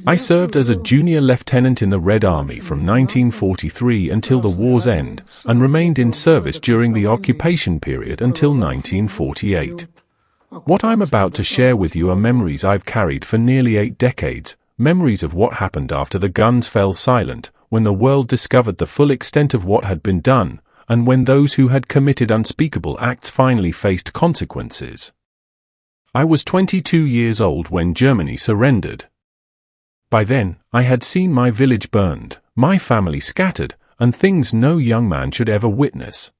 I served as a junior lieutenant in the Red Army from 1943 until the war's end, and remained in service during the occupation period until 1948. What I'm about to share with you are memories I've carried for nearly 8 decades, memories of what happened after the guns fell silent, when the world discovered the full extent of what had been done, and when those who had committed unspeakable acts finally faced consequences. I was 22 years old when Germany surrendered. By then, I had seen my village burned, my family scattered, and things no young man should ever witness.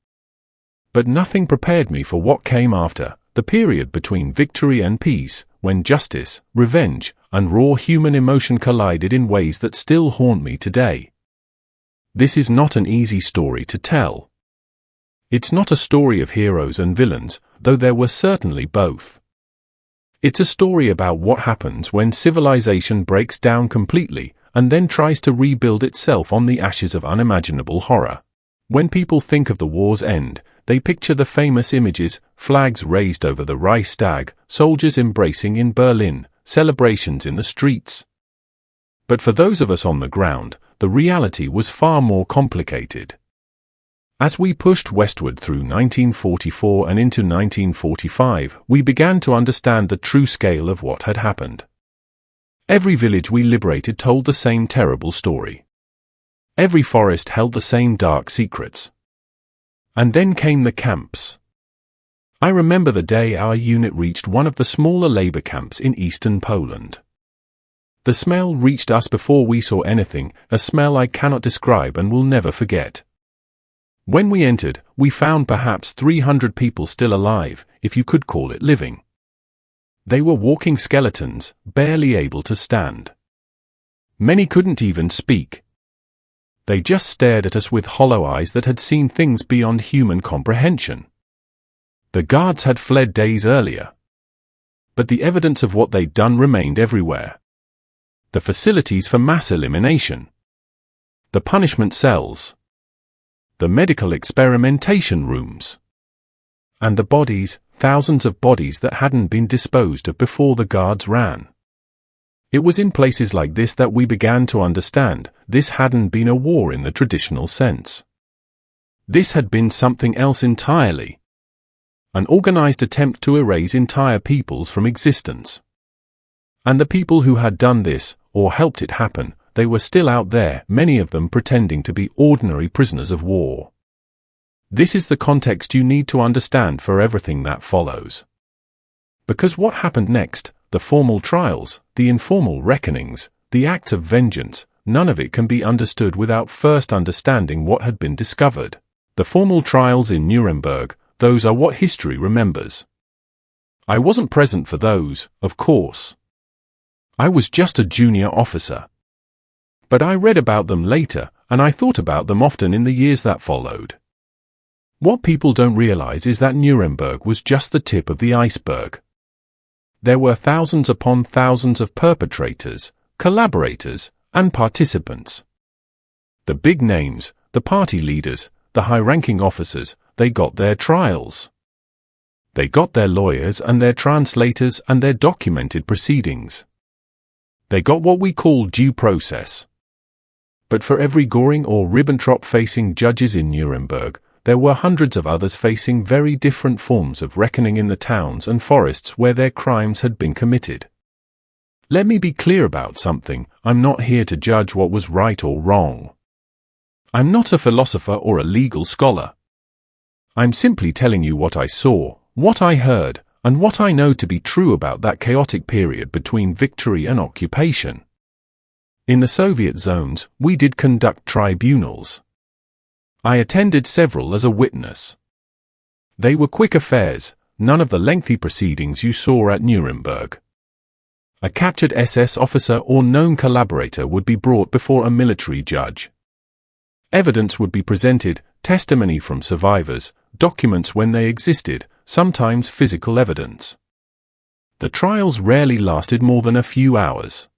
But nothing prepared me for what came after, the period between victory and peace, when justice, revenge, and raw human emotion collided in ways that still haunt me today. This is not an easy story to tell. It's not a story of heroes and villains, though there were certainly both. It's a story about what happens when civilization breaks down completely and then tries to rebuild itself on the ashes of unimaginable horror. When people think of the war's end, they picture the famous images, flags raised over the Reichstag, soldiers embracing in Berlin, celebrations in the streets. But for those of us on the ground, the reality was far more complicated. As we pushed westward through 1944 and into 1945, we began to understand the true scale of what had happened. Every village we liberated told the same terrible story. Every forest held the same dark secrets. And then came the camps. I remember the day our unit reached one of the smaller labor camps in eastern Poland. The smell reached us before we saw anything, a smell I cannot describe and will never forget. When we entered, we found perhaps 300 people still alive, if you could call it living. They were walking skeletons, barely able to stand. Many couldn't even speak. They just stared at us with hollow eyes that had seen things beyond human comprehension. The guards had fled days earlier. But the evidence of what they'd done remained everywhere. The facilities for mass elimination. The punishment cells. The medical experimentation rooms. And the bodies, thousands of bodies that hadn't been disposed of before the guards ran. It was in places like this that we began to understand this hadn't been a war in the traditional sense. This had been something else entirely. An organized attempt to erase entire peoples from existence. And the people who had done this, or helped it happen, they were still out there, many of them pretending to be ordinary prisoners of war. This is the context you need to understand for everything that follows. Because what happened next, the formal trials, the informal reckonings, the acts of vengeance, none of it can be understood without first understanding what had been discovered. The formal trials in Nuremberg, those are what history remembers. I wasn't present for those, of course. I was just a junior officer. But I read about them later, and I thought about them often in the years that followed. What people don't realize is that Nuremberg was just the tip of the iceberg. There were thousands upon thousands of perpetrators, collaborators, and participants. The big names, the party leaders, the high-ranking officers, they got their trials. They got their lawyers and their translators and their documented proceedings. They got what we call due process. But for every Göring or Ribbentrop facing judges in Nuremberg, there were hundreds of others facing very different forms of reckoning in the towns and forests where their crimes had been committed. Let me be clear about something, I'm not here to judge what was right or wrong. I'm not a philosopher or a legal scholar. I'm simply telling you what I saw, what I heard, and what I know to be true about that chaotic period between victory and occupation. In the Soviet zones, we did conduct tribunals. I attended several as a witness. They were quick affairs, none of the lengthy proceedings you saw at Nuremberg. A captured SS officer or known collaborator would be brought before a military judge. Evidence would be presented, testimony from survivors, documents when they existed, sometimes physical evidence. The trials rarely lasted more than a few hours.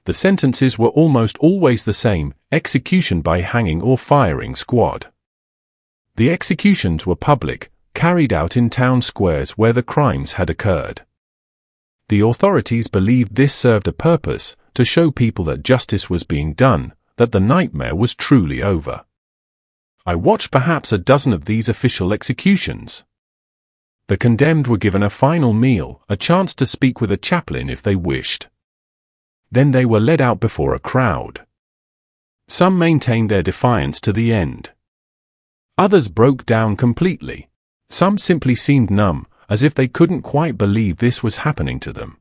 The sentences were almost always the same, execution by hanging or firing squad. The executions were public, carried out in town squares where the crimes had occurred. The authorities believed this served a purpose, to show people that justice was being done, that the nightmare was truly over. I watched perhaps a dozen of these official executions. The condemned were given a final meal, a chance to speak with a chaplain if they wished. Then they were led out before a crowd. Some maintained their defiance to the end. Others broke down completely. Some simply seemed numb, as if they couldn't quite believe this was happening to them.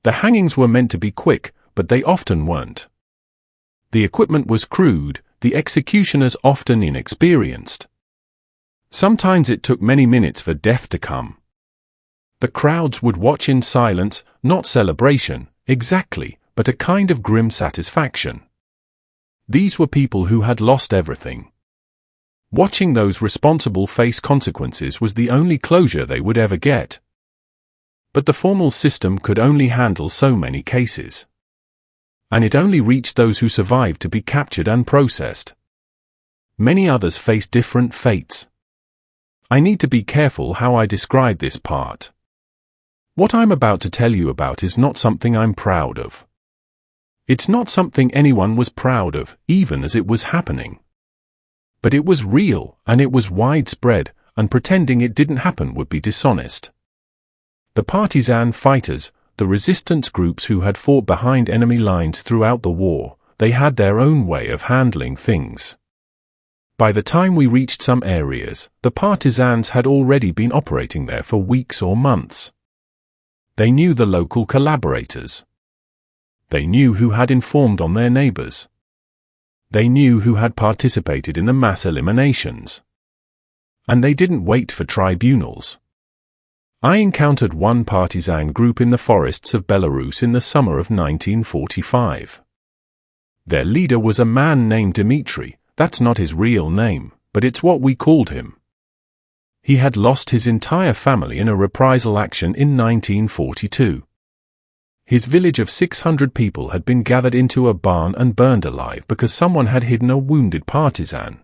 The hangings were meant to be quick, but they often weren't. The equipment was crude, the executioners often inexperienced. Sometimes it took many minutes for death to come. The crowds would watch in silence, not celebration, exactly, but a kind of grim satisfaction. These were people who had lost everything. Watching those responsible face consequences was the only closure they would ever get. But the formal system could only handle so many cases. And it only reached those who survived to be captured and processed. Many others faced different fates. I need to be careful how I describe this part. What I'm about to tell you about is not something I'm proud of. It's not something anyone was proud of, even as it was happening. But it was real, and it was widespread, and pretending it didn't happen would be dishonest. The partisan fighters, the resistance groups who had fought behind enemy lines throughout the war, they had their own way of handling things. By the time we reached some areas, the partisans had already been operating there for weeks or months. They knew the local collaborators. They knew who had informed on their neighbors. They knew who had participated in the mass eliminations. And they didn't wait for tribunals. I encountered one partisan group in the forests of Belarus in the summer of 1945. Their leader was a man named Dmitry. That's not his real name, but it's what we called him. He had lost his entire family in a reprisal action in 1942. His village of 600 people had been gathered into a barn and burned alive because someone had hidden a wounded partisan.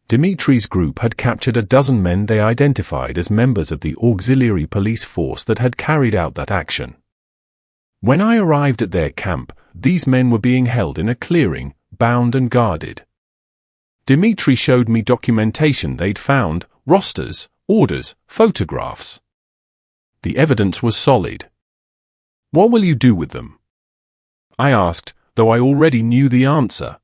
Dmitry's group had captured a dozen men they identified as members of the auxiliary police force that had carried out that action. When I arrived at their camp, these men were being held in a clearing, bound and guarded. Dmitry showed me documentation they'd found, rosters, orders, photographs. The evidence was solid. "What will you do with them?" I asked, though I already knew the answer.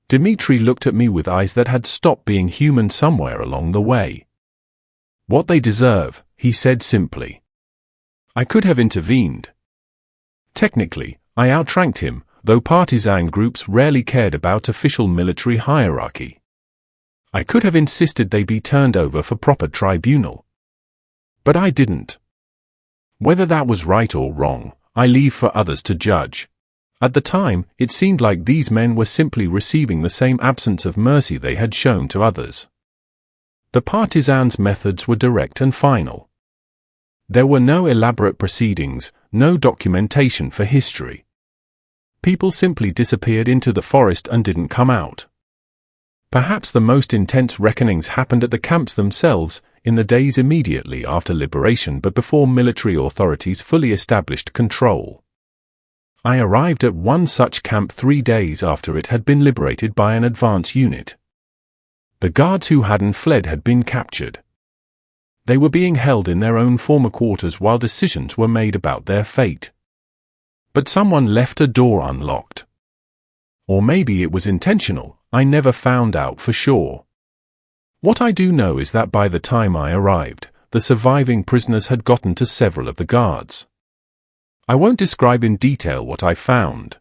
Dmitry looked at me with eyes that had stopped being human somewhere along the way. "What they deserve," he said simply. I could have intervened. Technically, I outranked him, though partisan groups rarely cared about official military hierarchy. I could have insisted they be turned over for proper tribunal. But I didn't. Whether that was right or wrong, I leave for others to judge. At the time, it seemed like these men were simply receiving the same absence of mercy they had shown to others. The partisans' methods were direct and final. There were no elaborate proceedings, no documentation for history. People simply disappeared into the forest and didn't come out. Perhaps the most intense reckonings happened at the camps themselves, in the days immediately after liberation but before military authorities fully established control. I arrived at one such camp 3 days after it had been liberated by an advance unit. The guards who hadn't fled had been captured. They were being held in their own former quarters while decisions were made about their fate. But someone left a door unlocked. Or maybe it was intentional, I never found out for sure. What I do know is that by the time I arrived, the surviving prisoners had gotten to several of the guards. I won't describe in detail what I found.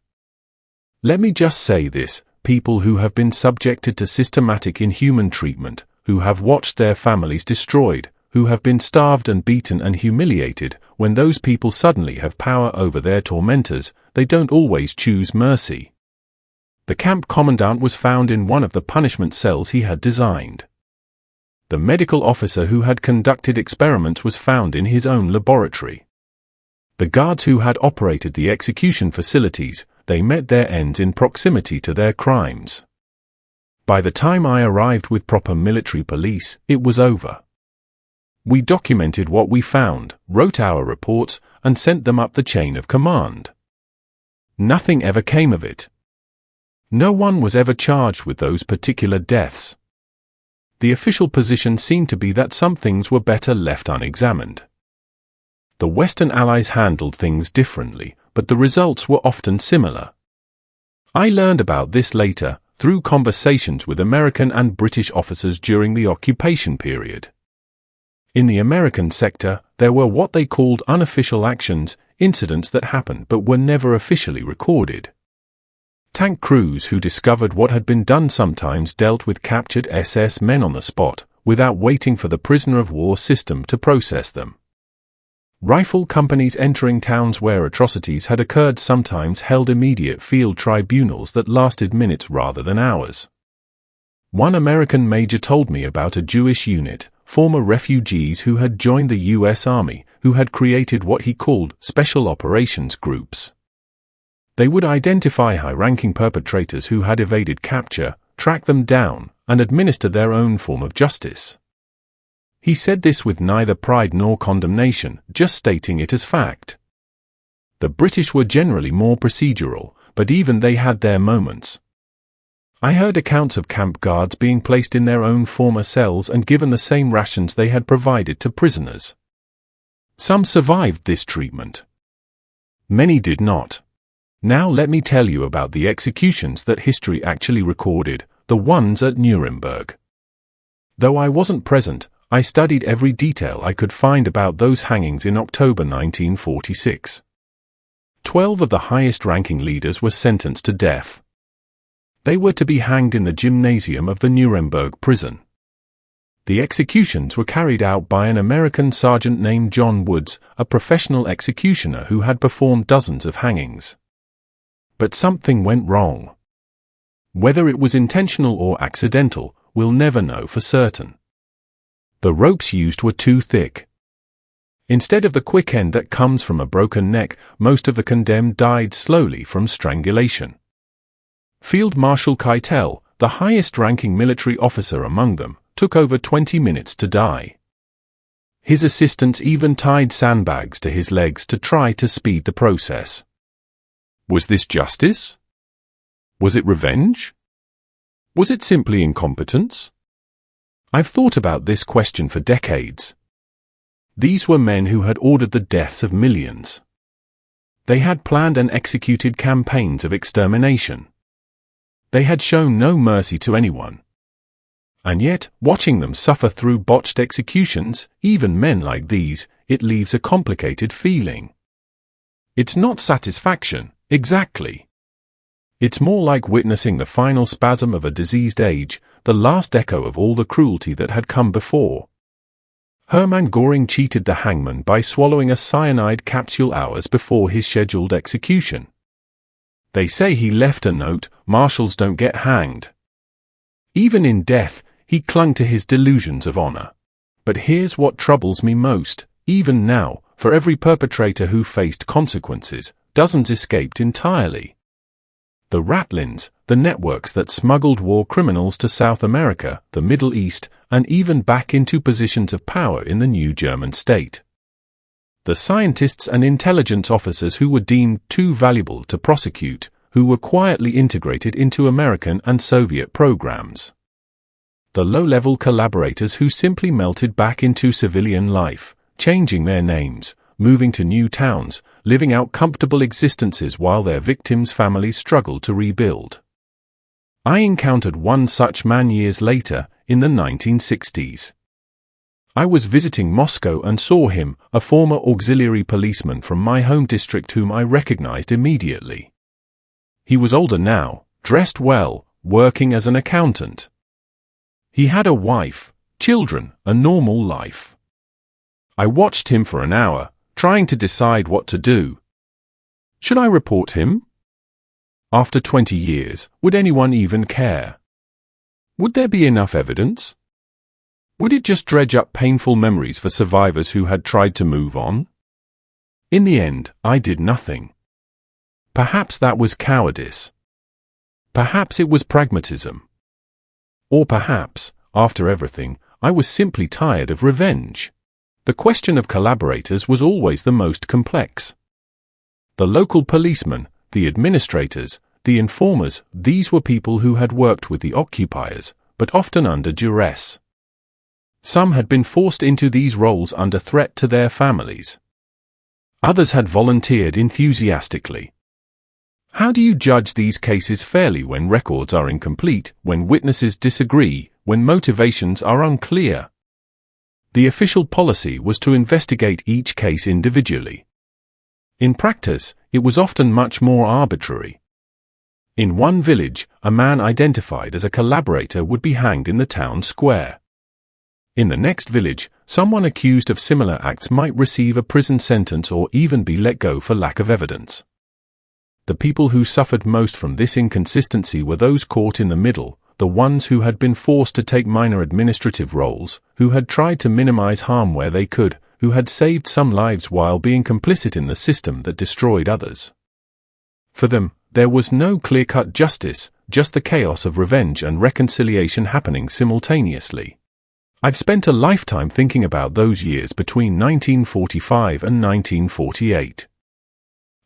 Let me just say this: people who have been subjected to systematic inhuman treatment, who have watched their families destroyed, who have been starved and beaten and humiliated, when those people suddenly have power over their tormentors, they don't always choose mercy. The camp commandant was found in one of the punishment cells he had designed. The medical officer who had conducted experiments was found in his own laboratory. The guards who had operated the execution facilities, they met their ends in proximity to their crimes. By the time I arrived with proper military police, it was over. We documented what we found, wrote our reports, and sent them up the chain of command. Nothing ever came of it. No one was ever charged with those particular deaths. The official position seemed to be that some things were better left unexamined. The Western Allies handled things differently, but the results were often similar. I learned about this later, through conversations with American and British officers during the occupation period. In the American sector, there were what they called unofficial actions, incidents that happened but were never officially recorded. Tank crews who discovered what had been done sometimes dealt with captured SS men on the spot, without waiting for the prisoner of war system to process them. Rifle companies entering towns where atrocities had occurred sometimes held immediate field tribunals that lasted minutes rather than hours. One American major told me about a Jewish unit, former refugees who had joined the U.S. Army, who had created what he called special operations groups. They would identify high-ranking perpetrators who had evaded capture, track them down, and administer their own form of justice. He said this with neither pride nor condemnation, just stating it as fact. The British were generally more procedural, but even they had their moments. I heard accounts of camp guards being placed in their own former cells and given the same rations they had provided to prisoners. Some survived this treatment. Many did not. Now let me tell you about the executions that history actually recorded, the ones at Nuremberg. Though I wasn't present, I studied every detail I could find about those hangings in October 1946. 12 of the highest-ranking leaders were sentenced to death. They were to be hanged in the gymnasium of the Nuremberg prison. The executions were carried out by an American sergeant named John Woods, a professional executioner who had performed dozens of hangings. But something went wrong. Whether it was intentional or accidental, we'll never know for certain. The ropes used were too thick. Instead of the quick end that comes from a broken neck, most of the condemned died slowly from strangulation. Field Marshal Keitel, the highest-ranking military officer among them, took over 20 minutes to die. His assistants even tied sandbags to his legs to try to speed the process. Was this justice? Was it revenge? Was it simply incompetence? I've thought about this question for decades. These were men who had ordered the deaths of millions. They had planned and executed campaigns of extermination. They had shown no mercy to anyone. And yet, watching them suffer through botched executions, even men like these, it leaves a complicated feeling. It's not satisfaction, exactly. It's more like witnessing the final spasm of a diseased age, the last echo of all the cruelty that had come before. Hermann Göring cheated the hangman by swallowing a cyanide capsule hours before his scheduled execution. They say he left a note, "Marshals don't get hanged." Even in death, he clung to his delusions of honor. But here's what troubles me most: even now, for every perpetrator who faced consequences, dozens escaped entirely. The Ratlins, the networks that smuggled war criminals to South America, the Middle East, and even back into positions of power in the new German state. The scientists and intelligence officers who were deemed too valuable to prosecute, who were quietly integrated into American and Soviet programs. The low-level collaborators who simply melted back into civilian life, changing their names, moving to new towns, living out comfortable existences while their victims' families struggled to rebuild. I encountered one such man years later, in the 1960s. I was visiting Moscow and saw him, a former auxiliary policeman from my home district whom I recognized immediately. He was older now, dressed well, working as an accountant. He had a wife, children, a normal life. I watched him for an hour, trying to decide what to do. Should I report him? After 20 years, would anyone even care? Would there be enough evidence? Would it just dredge up painful memories for survivors who had tried to move on? In the end, I did nothing. Perhaps that was cowardice. Perhaps it was pragmatism. Or perhaps, after everything, I was simply tired of revenge. The question of collaborators was always the most complex. The local policeman, the administrators, the informers, these were people who had worked with the occupiers, but often under duress. Some had been forced into these roles under threat to their families. Others had volunteered enthusiastically. How do you judge these cases fairly when records are incomplete, when witnesses disagree, when motivations are unclear? The official policy was to investigate each case individually. In practice, it was often much more arbitrary. In one village, a man identified as a collaborator would be hanged in the town square. In the next village, someone accused of similar acts might receive a prison sentence or even be let go for lack of evidence. The people who suffered most from this inconsistency were those caught in the middle, the ones who had been forced to take minor administrative roles, who had tried to minimize harm where they could, who had saved some lives while being complicit in the system that destroyed others. For them, there was no clear-cut justice, just the chaos of revenge and reconciliation happening simultaneously. I've spent a lifetime thinking about those years between 1945 and 1948.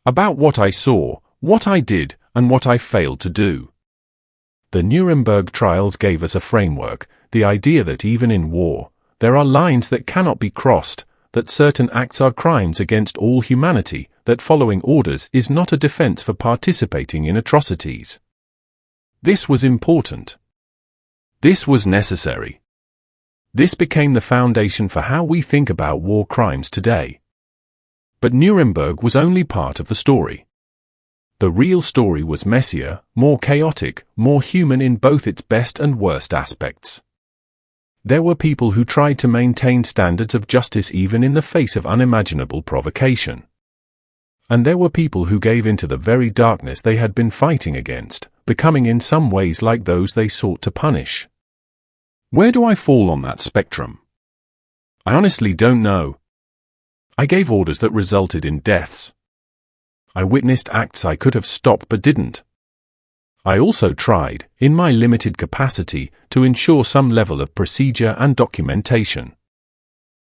About what I saw, what I did, and what I failed to do. The Nuremberg trials gave us a framework, the idea that even in war, there are lines that cannot be crossed, that certain acts are crimes against all humanity, that following orders is not a defense for participating in atrocities. This was important. This was necessary. This became the foundation for how we think about war crimes today. But Nuremberg was only part of the story. The real story was messier, more chaotic, more human in both its best and worst aspects. There were people who tried to maintain standards of justice even in the face of unimaginable provocation. And there were people who gave into the very darkness they had been fighting against, becoming in some ways like those they sought to punish. Where do I fall on that spectrum? I honestly don't know. I gave orders that resulted in deaths. I witnessed acts I could have stopped but didn't. I also tried, in my limited capacity, to ensure some level of procedure and documentation.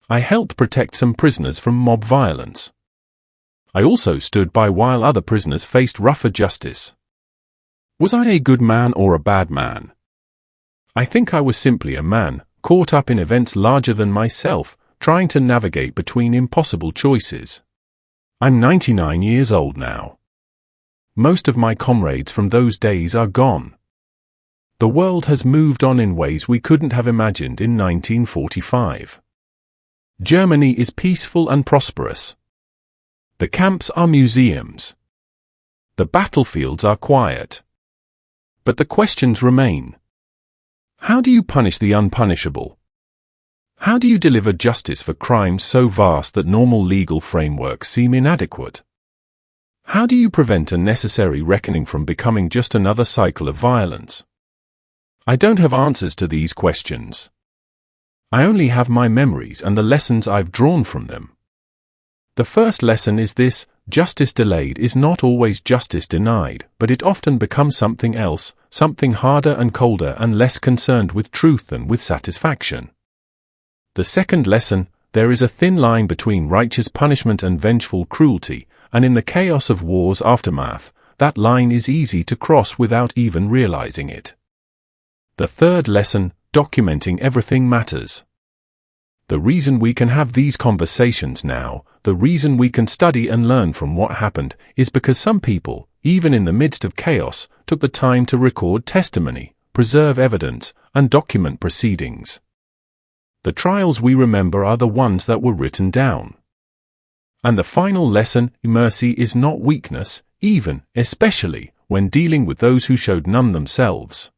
I helped protect some prisoners from mob violence. I also stood by while other prisoners faced rougher justice. Was I a good man or a bad man? I think I was simply a man, caught up in events larger than myself, trying to navigate between impossible choices. I'm 99 years old now. Most of my comrades from those days are gone. The world has moved on in ways we couldn't have imagined in 1945. Germany is peaceful and prosperous. The camps are museums. The battlefields are quiet. But the questions remain. How do you punish the unpunishable? How do you deliver justice for crimes so vast that normal legal frameworks seem inadequate? How do you prevent a necessary reckoning from becoming just another cycle of violence? I don't have answers to these questions. I only have my memories and the lessons I've drawn from them. The first lesson is this: justice delayed is not always justice denied, but it often becomes something else, something harder and colder and less concerned with truth than with satisfaction. The second lesson: there is a thin line between righteous punishment and vengeful cruelty, and in the chaos of war's aftermath, that line is easy to cross without even realizing it. The third lesson: documenting everything matters. The reason we can have these conversations now, the reason we can study and learn from what happened, is because some people, even in the midst of chaos, took the time to record testimony, preserve evidence, and document proceedings. The trials we remember are the ones that were written down. And the final lesson: mercy is not weakness, even, especially, when dealing with those who showed none themselves.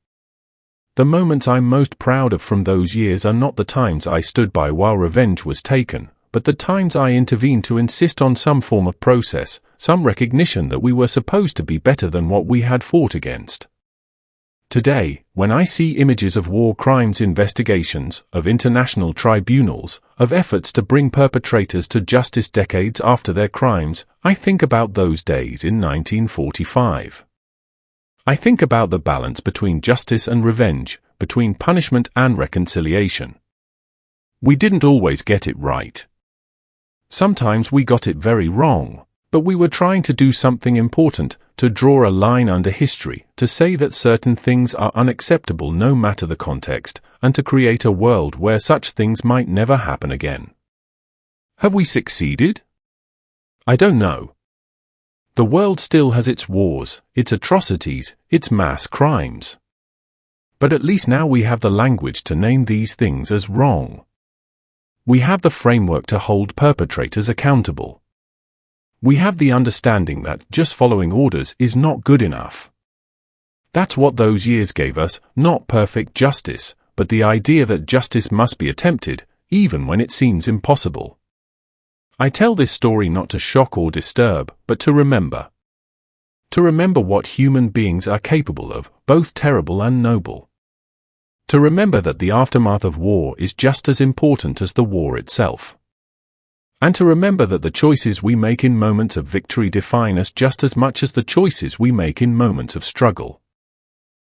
The moments I'm most proud of from those years are not the times I stood by while revenge was taken, but the times I intervened to insist on some form of process, some recognition that we were supposed to be better than what we had fought against. Today, when I see images of war crimes investigations, of international tribunals, of efforts to bring perpetrators to justice decades after their crimes, I think about those days in 1945. I think about the balance between justice and revenge, between punishment and reconciliation. We didn't always get it right. Sometimes we got it very wrong, but we were trying to do something important, to draw a line under history, to say that certain things are unacceptable no matter the context, and to create a world where such things might never happen again. Have we succeeded? I don't know. The world still has its wars, its atrocities, its mass crimes. But at least now we have the language to name these things as wrong. We have the framework to hold perpetrators accountable. We have the understanding that just following orders is not good enough. That's what those years gave us, not perfect justice, but the idea that justice must be attempted, even when it seems impossible. I tell this story not to shock or disturb, but to remember. To remember what human beings are capable of, both terrible and noble. To remember that the aftermath of war is just as important as the war itself. And to remember that the choices we make in moments of victory define us just as much as the choices we make in moments of struggle.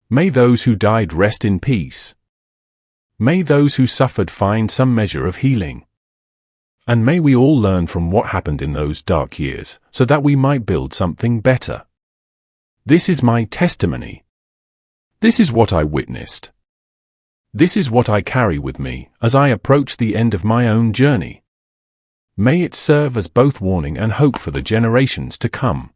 May those who died rest in peace. May those who suffered find some measure of healing. And may we all learn from what happened in those dark years, so that we might build something better. This is my testimony. This is what I witnessed. This is what I carry with me as I approach the end of my own journey. May it serve as both warning and hope for the generations to come.